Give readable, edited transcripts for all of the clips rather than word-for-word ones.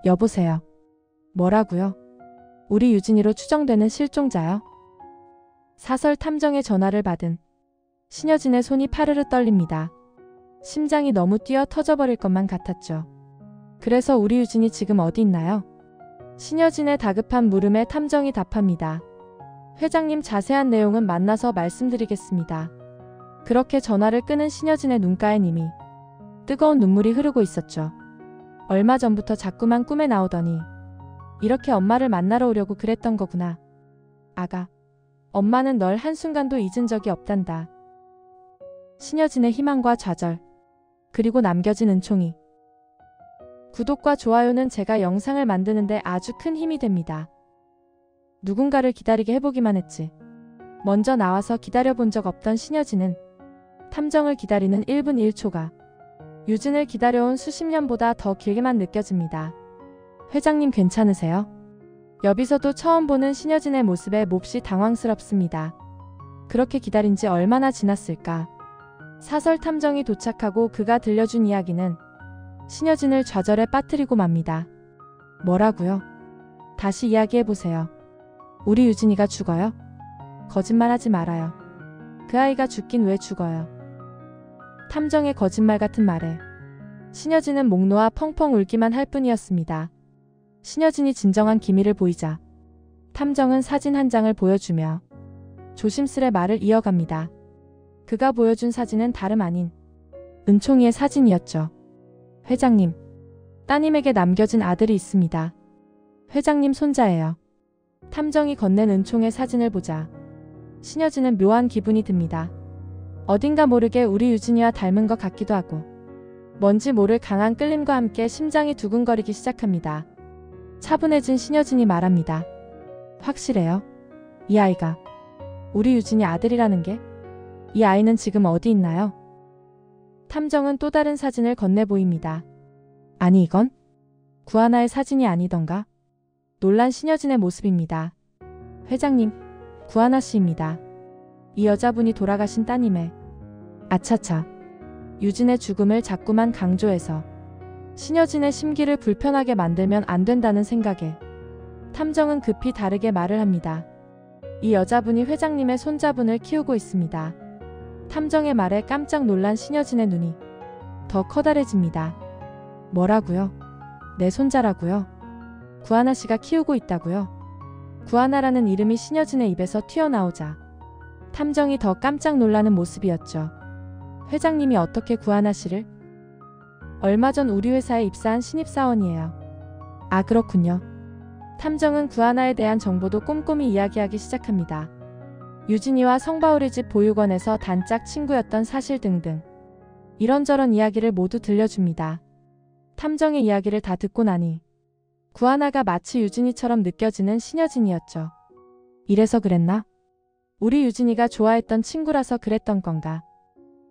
여보세요. 뭐라고요? 우리 유진이로 추정되는 실종자요? 사설 탐정의 전화를 받은 신여진의 손이 파르르 떨립니다. 심장이 너무 뛰어 터져버릴 것만 같았죠. 그래서 우리 유진이 지금 어디 있나요? 신여진의 다급한 물음에 탐정이 답합니다. 회장님, 자세한 내용은 만나서 말씀드리겠습니다. 그렇게 전화를 끊은 신여진의 눈가엔 이미 뜨거운 눈물이 흐르고 있었죠. 얼마 전부터 자꾸만 꿈에 나오더니 이렇게 엄마를 만나러 오려고 그랬던 거구나. 아가, 엄마는 널 한순간도 잊은 적이 없단다. 신여진의 희망과 좌절, 그리고 남겨진 은총이. 구독과 좋아요는 제가 영상을 만드는데 아주 큰 힘이 됩니다. 누군가를 기다리게 해보기만 했지. 먼저 나와서 기다려본 적 없던 신여진은 탐정을 기다리는 1분 1초가 유진을 기다려온 수십 년보다 더 길게만 느껴집니다. 회장님, 괜찮으세요? 여기서도 처음 보는 신여진의 모습에 몹시 당황스럽습니다. 그렇게 기다린 지 얼마나 지났을까? 사설 탐정이 도착하고 그가 들려준 이야기는 신여진을 좌절에 빠뜨리고 맙니다. 뭐라고요? 다시 이야기해보세요. 우리 유진이가 죽어요? 거짓말하지 말아요. 그 아이가 죽긴 왜 죽어요? 탐정의 거짓말 같은 말에 신여진은 목 놓아 펑펑 울기만 할 뿐이었습니다. 신여진이 진정한 기미를 보이자 탐정은 사진 한 장을 보여주며 조심스레 말을 이어갑니다. 그가 보여준 사진은 다름 아닌 은총이의 사진이었죠. 회장님, 따님에게 남겨진 아들이 있습니다. 회장님 손자예요. 탐정이 건넨 은총의 사진을 보자 신여진은 묘한 기분이 듭니다. 어딘가 모르게 우리 유진이와 닮은 것 같기도 하고 뭔지 모를 강한 끌림과 함께 심장이 두근거리기 시작합니다. 차분해진 신여진이 말합니다. 확실해요? 이 아이가 우리 유진이 아들이라는 게? 이 아이는 지금 어디 있나요? 탐정은 또 다른 사진을 건네 보입니다. 아니, 이건 구하나의 사진이 아니던가? 놀란 신여진의 모습입니다. 회장님, 구하나 씨입니다. 이 여자분이 돌아가신 따님의. 아차차. 유진의 죽음을 자꾸만 강조해서 신여진의 심기를 불편하게 만들면 안 된다는 생각에 탐정은 급히 다르게 말을 합니다. 이 여자분이 회장님의 손자분을 키우고 있습니다. 탐정의 말에 깜짝 놀란 신여진의 눈이 더 커다래집니다. 뭐라고요? 내 손자라고요? 구하나 씨가 키우고 있다고요? 구하나라는 이름이 신여진의 입에서 튀어나오자 탐정이 더 깜짝 놀라는 모습이었죠. 회장님이 어떻게 구하나 씨를? 얼마 전 우리 회사에 입사한 신입사원이에요. 아, 그렇군요. 탐정은 구하나에 대한 정보도 꼼꼼히 이야기하기 시작합니다. 유진이와 성바울의 집 보육원에서 단짝 친구였던 사실 등등 이런저런 이야기를 모두 들려줍니다. 탐정의 이야기를 다 듣고 나니 구하나가 마치 유진이처럼 느껴지는 신여진이었죠. 이래서 그랬나? 우리 유진이가 좋아했던 친구라서 그랬던 건가?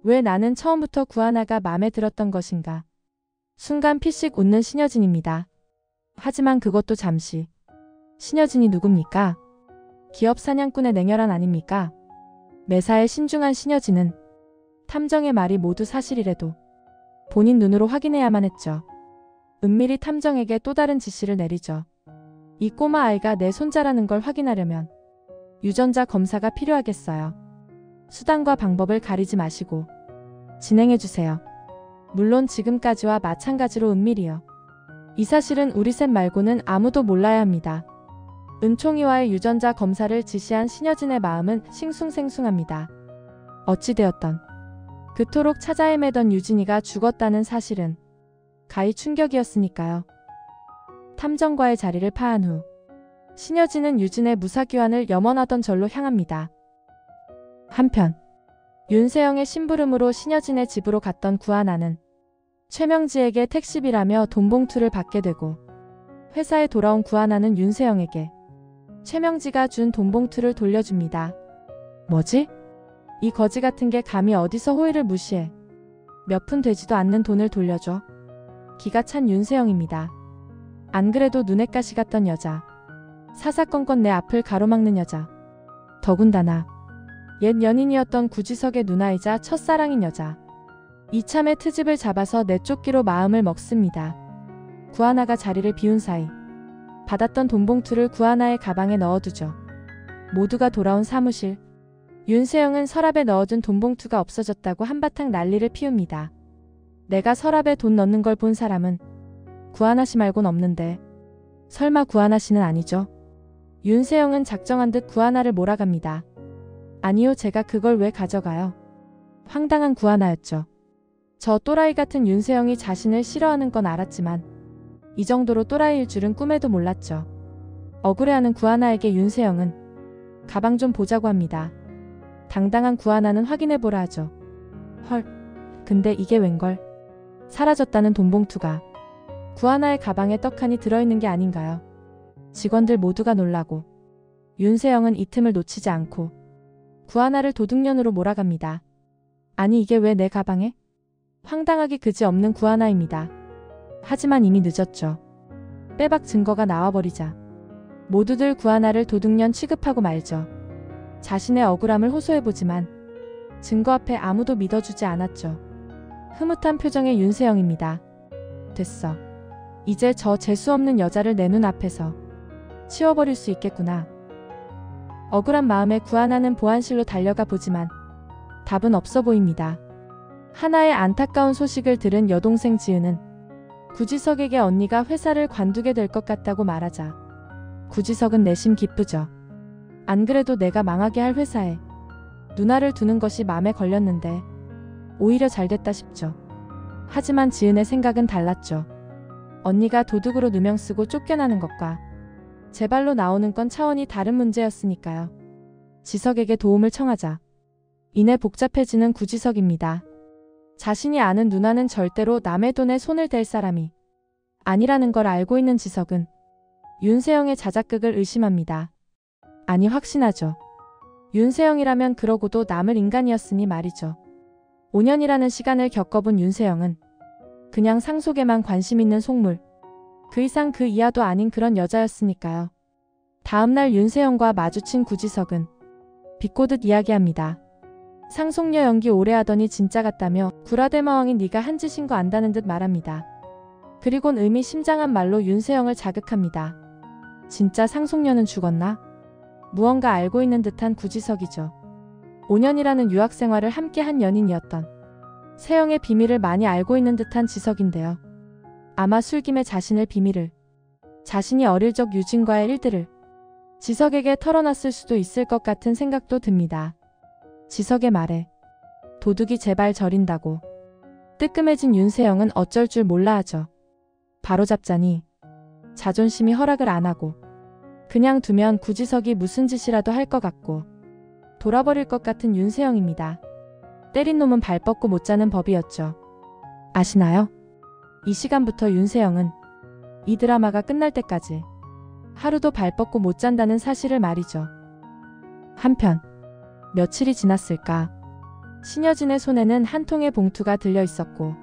왜 나는 처음부터 구하나가 마음에 들었던 것인가? 순간 피식 웃는 신여진입니다. 하지만 그것도 잠시. 신여진이 누굽니까? 기업 사냥꾼의 냉혈한 아닙니까? 매사에 신중한 신여진은 탐정의 말이 모두 사실이래도 본인 눈으로 확인해야만 했죠. 은밀히 탐정에게 또 다른 지시를 내리죠. 이 꼬마 아이가 내 손자라는 걸 확인하려면 유전자 검사가 필요하겠어요. 수단과 방법을 가리지 마시고 진행해주세요. 물론 지금까지와 마찬가지로 은밀히요. 이 사실은 우리 셋 말고는 아무도 몰라야 합니다. 은총이와의 유전자 검사를 지시한 신여진의 마음은 싱숭생숭합니다. 어찌되었던 그토록 찾아 헤매던 유진이가 죽었다는 사실은 가히 충격이었으니까요. 탐정과의 자리를 파한 후 신여진은 유진의 무사귀환을 염원하던 절로 향합니다. 한편 윤세영의 심부름으로 신여진의 집으로 갔던 구하나는 최명지에게 택시비라며 돈봉투를 받게 되고 회사에 돌아온 구하나는 윤세영에게 최명지가 준 돈봉투를 돌려줍니다. 뭐지? 이 거지 같은 게 감히 어디서 호의를 무시해. 몇 푼 되지도 않는 돈을 돌려줘. 기가 찬 윤세영입니다. 안 그래도 눈엣 가시 같던 여자. 사사건건 내 앞을 가로막는 여자. 더군다나 옛 연인이었던 구지석의 누나이자 첫사랑인 여자. 이참에 트집을 잡아서 내쫓기로 마음을 먹습니다. 구하나가 자리를 비운 사이 받았던 돈 봉투를 구하나의 가방에 넣어두죠. 모두가 돌아온 사무실. 윤세영은 서랍에 넣어둔 돈 봉투가 없어졌다고 한바탕 난리를 피웁니다. 내가 서랍에 돈 넣는 걸 본 사람은 구하나 씨 말곤 없는데 설마 구하나 씨는 아니죠? 윤세영은 작정한 듯 구하나를 몰아갑니다. 아니요, 제가 그걸 왜 가져가요? 황당한 구하나였죠. 저 또라이 같은 윤세영이 자신을 싫어하는 건 알았지만 이 정도로 또라이일 줄은 꿈에도 몰랐죠. 억울해하는 구하나에게 윤세영은 가방 좀 보자고 합니다. 당당한 구하나는 확인해보라 하죠. 헐, 근데 이게 웬걸? 사라졌다는 돈 봉투가 구하나의 가방에 떡하니 들어있는 게 아닌가요? 직원들 모두가 놀라고 윤세영은 이 틈을 놓치지 않고 구하나를 도둑년으로 몰아갑니다. 아니, 이게 왜 내 가방에? 황당하기 그지없는 구하나입니다. 하지만 이미 늦었죠. 빼박 증거가 나와버리자 모두들 구하나를 도둑년 취급하고 말죠. 자신의 억울함을 호소해보지만 증거 앞에 아무도 믿어주지 않았죠. 흐뭇한 표정의 윤세영입니다. 됐어. 이제 저 재수없는 여자를 내 눈 앞에서 치워버릴 수 있겠구나. 억울한 마음에 구하나는 보안실로 달려가 보지만 답은 없어 보입니다. 하나의 안타까운 소식을 들은 여동생 지은은 구지석에게 언니가 회사를 관두게 될 것 같다고 말하자 구지석은 내심 기쁘죠. 안 그래도 내가 망하게 할 회사에 누나를 두는 것이 맘에 걸렸는데 오히려 잘됐다 싶죠. 하지만 지은의 생각은 달랐죠. 언니가 도둑으로 누명 쓰고 쫓겨나는 것과 제 발로 나오는 건 차원이 다른 문제였으니까요. 지석에게 도움을 청하자 이내 복잡해지는 구지석입니다. 자신이 아는 누나는 절대로 남의 돈에 손을 댈 사람이 아니라는 걸 알고 있는 지석은 윤세영의 자작극을 의심합니다. 아니, 확신하죠. 윤세영이라면 그러고도 남을 인간이었으니 말이죠. 5년이라는 시간을 겪어본 윤세영은 그냥 상속에만 관심 있는 속물, 그 이상 그 이하도 아닌 그런 여자였으니까요. 다음날 윤세영과 마주친 구지석은 비꼬듯 이야기합니다. 상속녀 연기 오래 하더니 진짜 같다며 구라대마왕인 네가 한 짓인 거 안다는 듯 말합니다. 그리곤 의미심장한 말로 윤세영을 자극합니다. 진짜 상속녀는 죽었나? 무언가 알고 있는 듯한 구지석이죠. 5년이라는 유학생활을 함께한 연인이었던 세영의 비밀을 많이 알고 있는 듯한 지석인데요. 아마 술김에 자신의 비밀을, 자신이 어릴 적 유진과의 일들을 지석에게 털어놨을 수도 있을 것 같은 생각도 듭니다. 지석의 말에 도둑이 제발 저린다고 뜨끔해진 윤세영은 어쩔 줄 몰라 하죠. 바로잡자니 자존심이 허락을 안 하고 그냥 두면 구지석이 무슨 짓이라도 할 것 같고 돌아버릴 것 같은 윤세영입니다. 때린 놈은 발 뻗고 못 자는 법이었죠. 아시나요? 이 시간부터 윤세영은 이 드라마가 끝날 때까지 하루도 발 뻗고 못 잔다는 사실을 말이죠. 한편 며칠이 지났을까? 신여진의 손에는 한 통의 봉투가 들려 있었고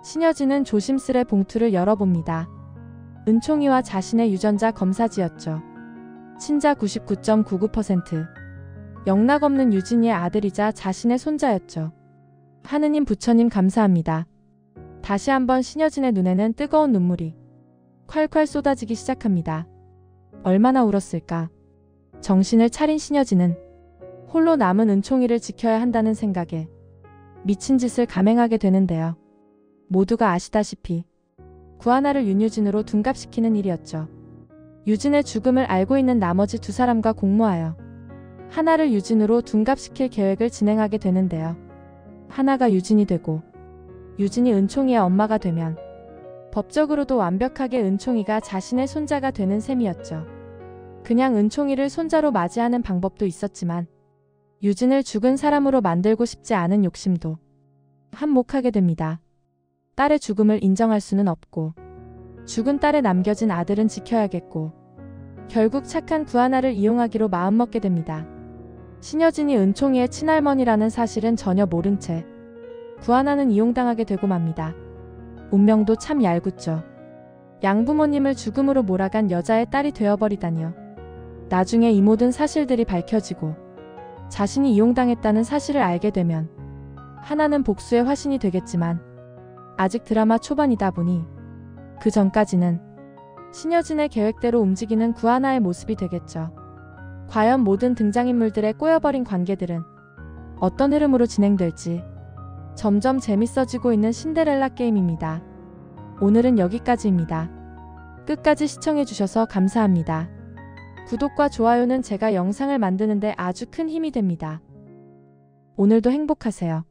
신여진은 조심스레 봉투를 열어봅니다. 은총이와 자신의 유전자 검사지였죠. 친자 99.99%. 영락 없는 유진이의 아들이자 자신의 손자였죠. 하느님 부처님 감사합니다. 다시 한번 신여진의 눈에는 뜨거운 눈물이 콸콸 쏟아지기 시작합니다. 얼마나 울었을까? 정신을 차린 신여진은 홀로 남은 은총이를 지켜야 한다는 생각에 미친 짓을 감행하게 되는데요. 모두가 아시다시피 구하나를 윤유진으로 둔갑시키는 일이었죠. 유진의 죽음을 알고 있는 나머지 두 사람과 공모하여 하나를 유진으로 둔갑시킬 계획을 진행하게 되는데요. 하나가 유진이 되고 유진이 은총이의 엄마가 되면 법적으로도 완벽하게 은총이가 자신의 손자가 되는 셈이었죠. 그냥 은총이를 손자로 맞이하는 방법도 있었지만 유진을 죽은 사람으로 만들고 싶지 않은 욕심도 한몫하게 됩니다. 딸의 죽음을 인정할 수는 없고 죽은 딸에 남겨진 아들은 지켜야겠고 결국 착한 구하나를 이용하기로 마음먹게 됩니다. 신여진이 은총이의 친할머니라는 사실은 전혀 모른 채 구하나는 이용당하게 되고 맙니다. 운명도 참 얄궂죠. 양부모님을 죽음으로 몰아간 여자의 딸이 되어버리다니요. 나중에 이 모든 사실들이 밝혀지고 자신이 이용당했다는 사실을 알게 되면 하나는 복수의 화신이 되겠지만 아직 드라마 초반이다 보니 그 전까지는 신여진의 계획대로 움직이는 구하나의 모습이 되겠죠. 과연 모든 등장인물들의 꼬여버린 관계들은 어떤 흐름으로 진행될지 점점 재밌어지고 있는 신데렐라 게임입니다. 오늘은 여기까지입니다. 끝까지 시청해주셔서 감사합니다. 구독과 좋아요는 제가 영상을 만드는데 아주 큰 힘이 됩니다. 오늘도 행복하세요.